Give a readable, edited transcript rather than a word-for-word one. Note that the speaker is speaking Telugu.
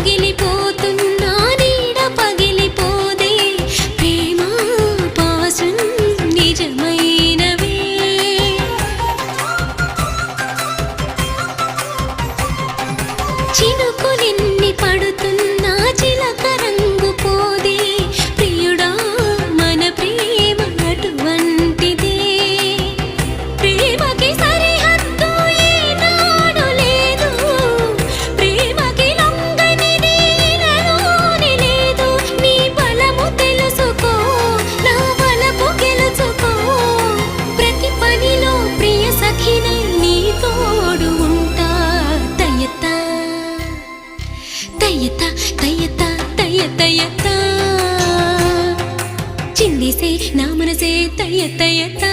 పగిలిపోతున్నా నీడ పగిలిపోదే ప్రేమ పాసం నిజమైనవే చినుకులెన్ని పడుతున్నా చిలక రంగు పోదే ప్రియుడా మన ప్రేమ అటువంటిదే ప్రేమకి సరిహద్దు ఏనాడు లేదు ప్రేమకి లొంగనిది ఇలలోని లేదు నీ బలము తెలుసుకో నా బలపు గెలుచుకో ప్రతి పనిలో ప్రియ సఖినై నీ తోడు ఉంటా తయత తయత తయత తయ తయత చిందేసే నా మనసే తయ తయత